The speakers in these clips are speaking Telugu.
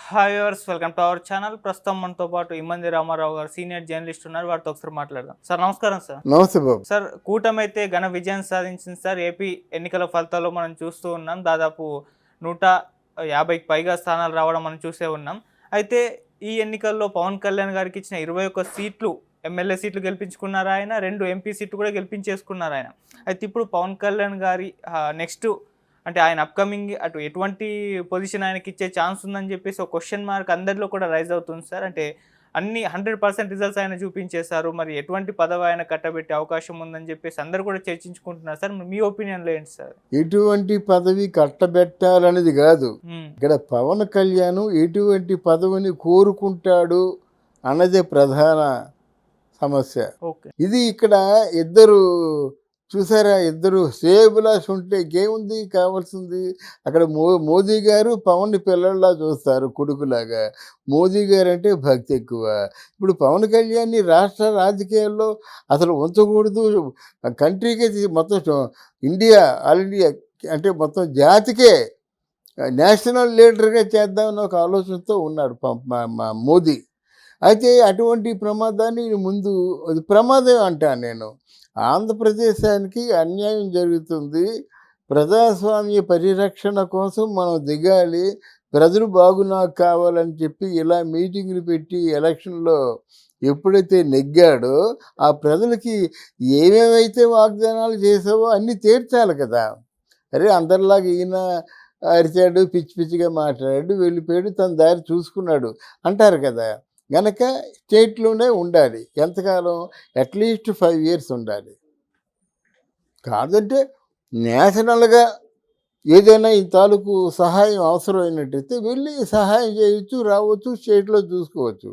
Hi viewers, welcome to our channel. ప్రస్తుతం మనతో పాటు ఇమ్మంది రామారావు గారు సీనియర్ జర్నలిస్ట్ ఉన్నారు. వారితో ఒకసారి మాట్లాడదాం. సార్ నమస్కారం. సార్ నమస్తే బాబు. సార్, కూటమి అయితే ఘన విజయం సాధించింది సార్. ఏపీ ఎన్నికల ఫలితాల్లో మనం చూస్తూ ఉన్నాం. దాదాపు 150కి పైగా స్థానాలు రావడం మనం చూసే ఉన్నాం. అయితే ఈ ఎన్నికల్లో పవన్ కళ్యాణ్ గారికి ఇచ్చిన 21 సీట్లు ఎమ్మెల్యే సీట్లు గెలిపించుకున్నారు ఆయన. 2 ఎంపీ సీట్లు కూడా గెలిపించేసుకున్నారు ఆయన. అయితే ఇప్పుడు పవన్ కళ్యాణ్ గారి నెక్స్ట్ అంటే ఆయన అప్కమింగ్ అటు ఎటువంటి పొజిషన్ ఆయనకి ఇచ్చే ఛాన్స్ ఉందని చెప్పేసి ఒక క్వశ్చన్ మార్క్ అందరిలో కూడా రైజ్ అవుతుంది సార్. అంటే అన్ని 100% రిజల్ట్స్ ఆయన చూపించేశారు. మరి ఎటువంటి పదవి ఆయన కట్టబెట్టే అవకాశం ఉందని చెప్పేసి అందరు కూడా చర్చించుకుంటున్నారు సార్. మీ ఒపీనియన్లో ఏంటి సార్? ఎటువంటి పదవి కట్టబెట్టాలనేది కాదు, ఇక్కడ పవన్ కళ్యాణ్ ఎటువంటి పదవిని కోరుకుంటాడు అన్నదే ప్రధాన సమస్య. ఇది ఇక్కడ ఇద్దరు చూసారా, ఇద్దరు శ్రేయభిలాష్ ఉంటే ఇంకేముంది కావాల్సింది. అక్కడ మోదీ గారు పవన్ని పిల్లల్లా చూస్తారు, కొడుకులాగా. మోదీ గారు అంటే భక్తి ఎక్కువ. ఇప్పుడు పవన్ కళ్యాణ్ని రాష్ట్ర రాజకీయాల్లో అసలు ఉంచకూడదు, కంట్రీకే మొత్తం ఇండియా ఆల్ ఇండియా అంటే మొత్తం జాతికే నేషనల్ లీడర్గా చేద్దామని ఒక ఆలోచనతో ఉన్నాడు మోదీ. అయితే అటువంటి ప్రమాదాన్ని ముందు ప్రమాదం అంటాను నేను. ఆంధ్రప్రదేశానికి అన్యాయం జరుగుతుంది, ప్రజాస్వామ్య పరిరక్షణ కోసం మనం దిగాలి, ప్రజలు నాకు కావాలని చెప్పి ఇలా మీటింగులు పెట్టి ఎలక్షన్లో ఎప్పుడైతే నెగ్గాడో ఆ ప్రజలకి ఏమేమైతే వాగ్దానాలు చేసావో అన్నీ తీర్చాలి కదా. అరే అందరిలాగా ఈయన అరిచాడు, పిచ్చి పిచ్చిగా మాట్లాడాడు, వెళ్ళిపోయాడు, తన దారి చూసుకున్నాడు అంటారు కదా. గనక స్టేట్లోనే ఉండాలి. ఎంతకాలం? అట్లీస్ట్ 5 years ఉండాలి. కాదంటే నేషనల్గా ఏదైనా ఈ తాలూకు సహాయం అవసరమైనట్టయితే వెళ్ళి సహాయం చేయొచ్చు, రావచ్చు, స్టేట్లో చూసుకోవచ్చు.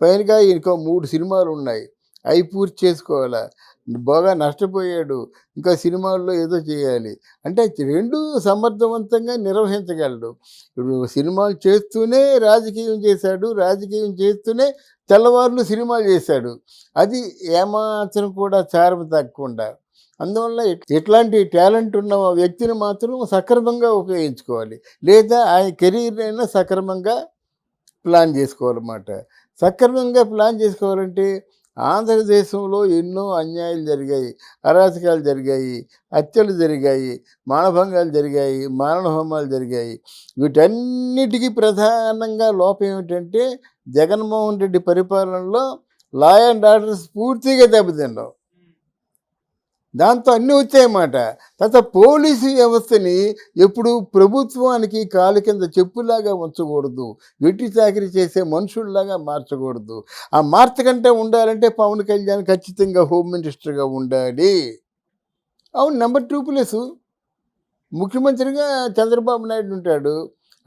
పైనగా ఇంకో 3 సినిమాలు ఉన్నాయి, అవి పూర్తి చేసుకోవాలా. బాగా నష్టపోయాడు, ఇంకా సినిమాల్లో ఏదో చేయాలి అంటే 2 సమర్థవంతంగా నిర్వహించగలడు. ఇప్పుడు సినిమాలు చేస్తూనే రాజకీయం చేశాడు, రాజకీయం చేస్తూనే తెల్లవారులు సినిమాలు చేశాడు. అది ఏమాత్రం కూడా చారమ తగ్గకుండా. అందువల్ల ఇట్లాంటి టాలెంట్ ఉన్న వ్యక్తిని మాత్రం సక్రమంగా ఉపయోగించుకోవాలి, లేదా ఆయన కెరీర్నైనా సక్రమంగా ప్లాన్ చేసుకోవాలన్నమాట. సక్రమంగా ప్లాన్ చేసుకోవాలంటే ఆంధ్రదేశంలో ఎన్నో అన్యాయాలు జరిగాయి, అరాచకాలు జరిగాయి, హత్యలు జరిగాయి, మానభంగాలు జరిగాయి, మారణహోమాలు జరిగాయి. వీటన్నిటికీ ప్రధానంగా లోపం ఏమిటంటే జగన్మోహన్ రెడ్డి పరిపాలనలో లా అండ్ ఆర్డర్స్ పూర్తిగా దెబ్బతిన్నాం. దాంతో అన్నీ వచ్చాయన్నమాట. తర్వాత పోలీసు వ్యవస్థని ఎప్పుడు ప్రభుత్వానికి కాలు కింద చెప్పులాగా ఉంచకూడదు, వెట్టి చాకరీ చేసే మనుషుల్లాగా మార్చకూడదు. ఆ మార్చకంటే ఉండాలంటే పవన్ కళ్యాణ్ ఖచ్చితంగా హోమ్ మినిస్టర్గా ఉండాలి. అవును, నెంబర్ 2 ప్లేసు ముఖ్యమంత్రిగా చంద్రబాబు నాయుడు ఉంటాడు.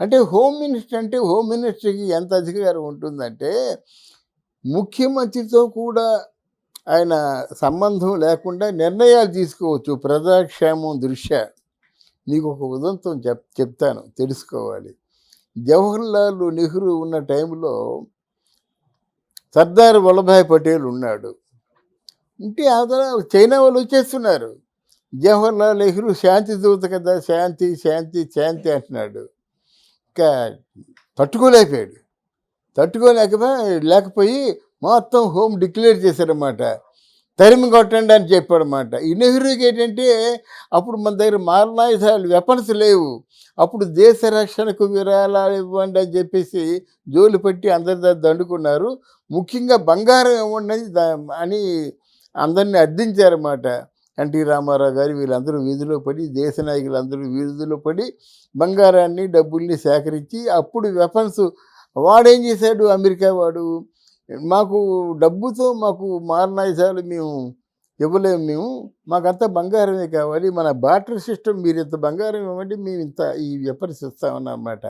అంటే హోమ్ మినిస్టర్ అంటే హోమ్ మినిస్టర్కి ఎంత అధికారం ఉంటుందంటే ముఖ్యమంత్రితో కూడా ఆయన సంబంధం లేకుండా నిర్ణయాలు తీసుకోవచ్చు ప్రజాక్షేమం దృష్ట్యా. నీకు ఒక ఉదంతం చెప్తాను, తెలుసుకోవాలి. జవహర్లాల్ నెహ్రూ ఉన్న టైంలో సర్దార్ వల్లభాయ్ పటేల్ ఉన్నాడు. ఇంటి అవతల చైనా వాళ్ళు వచ్చేస్తున్నారు. జవహర్లాల్ నెహ్రూ శాంతి దూత కదా, శాంతి శాంతి శాంతి అంటున్నాడు. ఇంకా లేకపోయి మొత్తం హోమ్ డిక్లేర్ చేశారన్నమాట. తరిమి కొట్టండి అని చెప్పాడన్నమాట. ఈ నెహ్రూకి ఏంటంటే అప్పుడు మన దగ్గర మారణాయుధాలు వెపన్స్ లేవు. అప్పుడు దేశ రక్షణకు విరాళాలు ఇవ్వండి అని చెప్పేసి జోలు పెట్టి అందరి దండుకున్నారు. ముఖ్యంగా బంగారం ఇవ్వండి అని అందరినీ అర్థించారన్నమాట. ఎన్టీ రామారావు గారు వీళ్ళందరూ వీధిలో పడి, దేశ నాయకులందరూ వీధిలో పడి బంగారాన్ని డబ్బుల్ని సేకరించి అప్పుడు వెపన్స్ వాడేం చేశాడు, అమెరికా వాడు, మాకు డబ్బుతో మాకు మారణాయుధాలు మేము ఇవ్వలేము, మాకంతా బంగారమే కావాలి, మన బార్టర్ సిస్టమ్, మీరు ఇంత బంగారం ఇవ్వండి, మేము ఇంత ఈ వెపన్స్ ఇస్తామన్నమాట.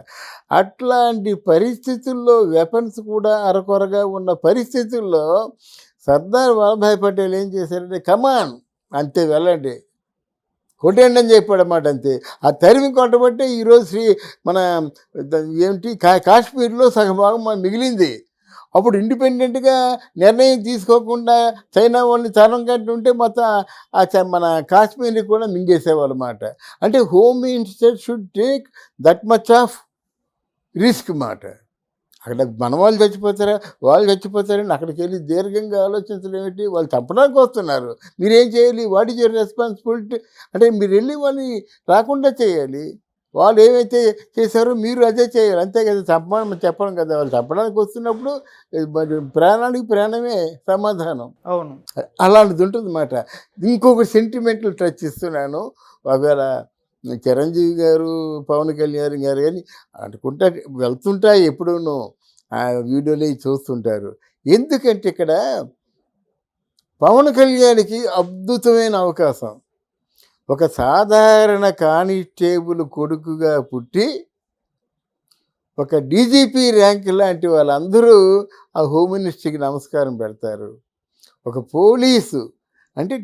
అట్లాంటి పరిస్థితుల్లో వెపన్స్ కూడా అరకొరగా ఉన్న పరిస్థితుల్లో సర్దార్ వల్లభాయ్ పటేల్ ఏం చేశారంటే కమాన్ అంతే వెళ్ళండి, కొట్టండి అని చెప్పాడన్నమాట. అంతే. ఆ తరిమి కొట్టబట్టే ఈరోజు మన కాశ్మీర్లో సగభాగం మిగిలింది. అప్పుడు ఇండిపెండెంట్గా నిర్ణయం తీసుకోకుండా చైనా వాళ్ళని తరం కట్టుంటే మొత్తం మన కాశ్మీర్ని కూడా మింగేసేవాళ్ళు అన్నమాట. అంటే home minister should take that much of risk మాట. అక్కడ మన వాళ్ళు చచ్చిపోతారా, వాళ్ళు చచ్చిపోతారని అక్కడికి వెళ్ళి దీర్ఘంగా ఆలోచించడం ఏమిటి? వాళ్ళు చంపడానికి వస్తున్నారు, మీరేం చేయాలి? What is your responsibility? అంటే మీరు వెళ్ళి వాళ్ళని రాకుండా చేయాలి. వాళ్ళు ఏమైతే చేశారో మీరు అదే చేయాలి, అంతే కదా. చంపమని చెప్పడం కదా, వాళ్ళు చంపడానికి వస్తున్నప్పుడు మరి ప్రాణానికి ప్రాణమే సమాధానం. అవును. అలాంటిది ఉంటుందన్నమాట. ఇంకొక సెంటిమెంటల్ టచ్ ఇస్తున్నాను. ఒకవేళ చిరంజీవి గారు, పవన్ కళ్యాణ్ గారు కానీ అనుకుంటా వెళ్తుంటాయి ఎప్పుడూను, ఆ వీడియోలో చూస్తుంటారు. ఎందుకంటే ఇక్కడ పవన్ కళ్యాణ్కి అద్భుతమైన అవకాశం. ఒక సాధారణ కానిస్టేబుల్ కొడుకుగా పుట్టి ఒక డీజీపీ ర్యాంక్ లాంటి వాళ్ళందరూ ఆ హోమ్ మినిస్ట్రీకి నమస్కారం పెడతారు. ఒక పోలీసు అంటే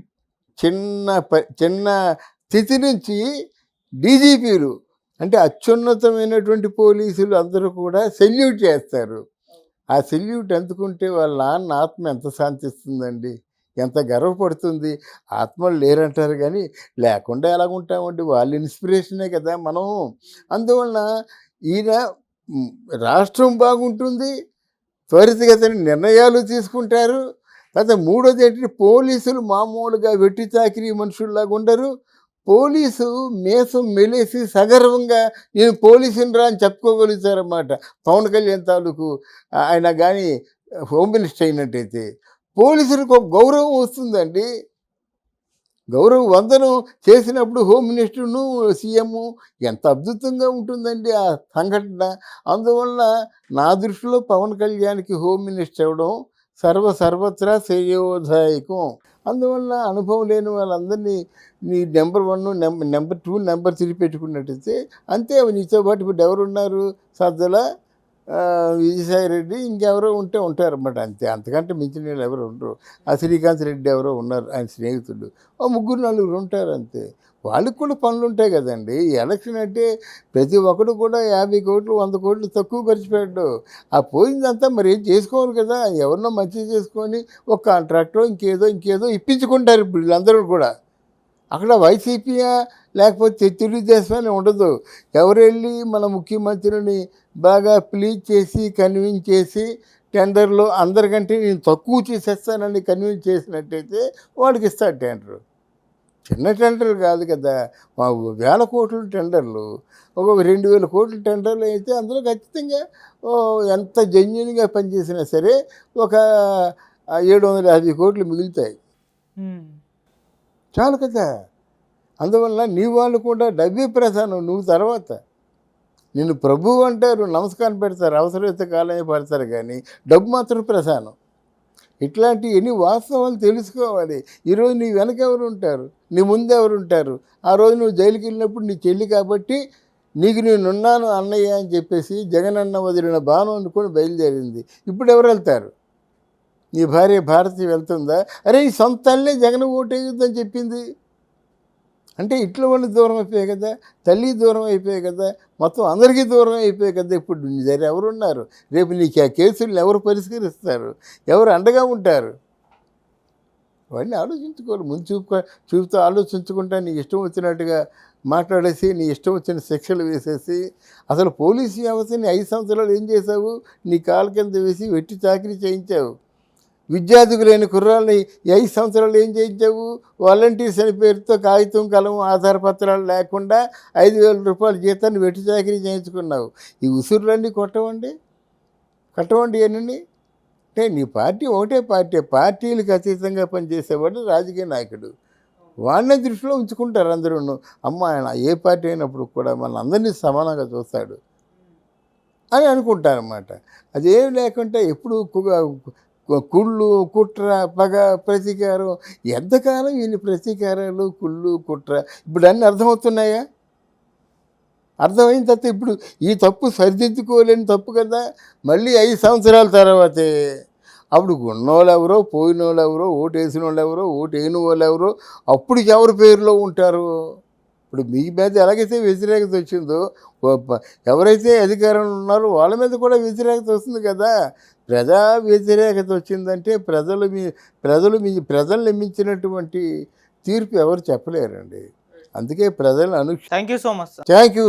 చిన్న స్థితి నుంచి డీజీపీలు అంటే అత్యున్నతమైనటువంటి పోలీసులు అందరూ కూడా సెల్యూట్ చేస్తారు. ఆ సెల్యూట్ అందుకుంటే వాళ్ళ నాన్న ఆత్మ ఎంత శాంతిస్తుందండి, ఎంత గర్వపడుతుంది. ఆత్మలు లేరంటారు కానీ లేకుండా ఎలాగుంటామండి, వాళ్ళ ఇన్స్పిరేషనే కదా మనం. అందువలన ఈయన రాష్ట్రం బాగుంటుంది, త్వరితగతిన నిర్ణయాలు తీసుకుంటారు. తర్వాత మూడోది ఏంటంటే పోలీసులు మామూలుగా వెట్టి చాకిరీ మనుషుల్లాగా ఉండరు. పోలీసు మేసం మెలేసి సగర్వంగా నేను పోలీసుని రా అని చెప్పుకోగలుగుతారన్నమాట. పవన్ కళ్యాణ్ తాలూకు ఆయన కానీ హోమ్ మినిస్టర్ అయినట్టయితే పోలీసులకు ఒక గౌరవం వస్తుందండి. గౌరవ వందనం చేసినప్పుడు హోమ్ మినిస్టర్ను సీఎం ఎంత అద్భుతంగా ఉంటుందండి ఆ సంఘటన. అందువల్ల నా దృష్టిలో పవన్ కళ్యాణ్కి హోమ్ మినిస్టర్ అవ్వడం సర్వత్రా శ్రేయోదాయకం. అందువల్ల అనుభవం లేని వాళ్ళందరినీ నీ నెంబర్ 1, నెంబర్ 2, నెంబర్ 3 పెట్టుకున్నట్టయితే అంతే. నీతో పాటు ఇప్పుడు ఎవరున్నారు? సజ్జల, విజయసాయి రెడ్డి, ఇంకెవరో ఉంటారన్నమాట, అంతే. అంతకంటే మించిన వాళ్ళు ఎవరు ఉండరు. ఆ శ్రీకాంత్ రెడ్డి ఎవరో ఉన్నారు, ఆయన స్నేహితులు, ఓ 3-4 ఉంటారు అంతే. వాళ్ళకి కూడా పనులు ఉంటాయి కదండి. ఈ ఎలక్షన్ అంటే ప్రతి ఒక్కడు కూడా 50 కోట్లు 100 కోట్లు తక్కువ ఖర్చు పెట్టడు. ఆ పోయిందంతా మరి ఏం చేసుకోవాలి కదా, ఎవరినో మంచి చేసుకొని ఒక కాంట్రాక్టో ఇంకేదో ఇప్పించుకుంటారు ఇప్పుడు వీళ్ళందరూ కూడా. అక్కడ వైసీపీయా లేకపోతే తెలుగుదేశమని ఉండదు. ఎవరు వెళ్ళి మన ముఖ్యమంత్రిని బాగా ప్లీజ్ చేసి కన్విన్స్ చేసి టెండర్లో అందరికంటే నేను తక్కువ చేసేస్తానని కన్విన్స్ చేసినట్టయితే వాడికి ఇస్తాడు టెండరు. చిన్న టెండర్లు కాదు కదా, మా వేల కోట్ల టెండర్లు, ఒక 2000 కోట్ల టెండర్లు అయితే అందులో ఖచ్చితంగా ఎంత జెన్యున్గా పనిచేసినా సరే ఒక 750 కోట్లు మిగులుతాయి, చాలు కదా. అందువల్ల నీ వాళ్ళు కూడా డబ్బే ప్రధానం, నువ్వు తర్వాత. నిన్ను ప్రభువు అంటారు, నమస్కారం పెడతారు, అవసరమైతే కాలమే పడతారు, కానీ డబ్బు మాత్రం ప్రధానం. ఇట్లాంటి ఎన్ని వాస్తవాలు తెలుసుకోవాలి. ఈరోజు నీ వెనక ఎవరు ఉంటారు, నీ ముందు ఎవరు ఉంటారు? ఆ రోజు నువ్వు జైలుకి వెళ్ళినప్పుడు నీ చెల్లి కాబట్టి నీకు నేనున్నాను అన్నయ్య అని చెప్పేసి జగనన్న వదిలిన బాణం అనుకొని బయలుదేరింది. ఇప్పుడు ఎవరు వెళ్తారు? నీ భార్య భారతి వెళ్తుందా? అరే ఈ సొంత తల్లే జగన్ ఓటేయొద్దని చెప్పింది అంటే ఇట్ల వాళ్ళు దూరం అయిపోయాయి కదా, తల్లి దూరం అయిపోయాయి కదా, మొత్తం అందరికీ దూరం అయిపోయాయి కదా. ఇప్పుడు నీ దగ్గర ఎవరున్నారు? రేపు నీకు ఆ కేసులను ఎవరు పరిష్కరిస్తారు? ఎవరు అండగా ఉంటారు? వాడిని ఆలోచించుకోవాలి. ముందు చూపుతో ఆలోచించుకుంటా నీ ఇష్టం వచ్చినట్టుగా మాట్లాడేసి నీ ఇష్టం వచ్చిన శిక్షలు వేసేసి అసలు పోలీసు వ్యవస్థని 5 సంవత్సరాలు ఏం చేసావు? నీ కాళ్ళ కింద వేసి వెట్టి చాకరీ చేయించావు. విద్యార్థులు లేని కుర్రాళ్ళని 5 సంవత్సరాలు ఏం చేయించావు? వాలంటీర్స్ అని పేరుతో కాగితం కలము ఆధార పత్రాలు లేకుండా 5,000 రూపాయల జీతాన్ని వెట్టి చాకరీ చేయించుకున్నావు. ఈ ఉసురులన్నీ కట్టవండి ఏనండి. అంటే నీ పార్టీ ఒకటే పార్టీ, పార్టీలకు అతీతంగా పనిచేసేవాడు రాజకీయ నాయకుడు. వాడినే దృష్టిలో ఉంచుకుంటారు అందరూ. అమ్మ ఆయన ఏ పార్టీ అయినప్పుడు కూడా మన అందరినీ సమానంగా చూస్తాడు అని అనుకుంటారన్నమాట. అదేం లేకుండా ఎప్పుడు కుళ్ళు, కుట్ర, పగ, ప్రతీకారం. ఎంతకాలం ఈయన ప్రతీకారాలు, కుళ్ళు, కుట్ర ఇప్పుడు అన్నీ అర్థమవుతున్నాయా? అర్థమైన తర్వాత ఇప్పుడు ఈ తప్పు సరిదిద్దుకోలేని తప్పు కదా. మళ్ళీ 5 సంవత్సరాల తర్వాతే అప్పుడు ఉన్నోళ్ళు ఎవరో, పోయినోళ్ళు ఎవరో, ఓటు వేసిన వాళ్ళు ఎవరో, ఓటు వేయని వాళ్ళు ఎవరో, అప్పుడు ఎవరి పేరులో ఉంటారు? ఇప్పుడు మీ మీద ఎలాగైతే వ్యతిరేకత వచ్చిందో ఎవరైతే అధికారంలో ఉన్నారో వాళ్ళ మీద కూడా వ్యతిరేకత వస్తుంది కదా. ప్రజా వ్యతిరేకత వచ్చిందంటే ప్రజల్ని మించినటువంటి తీర్పు ఎవరు చెప్పలేరండి. అందుకే ప్రజలను thank you so much. Thank you.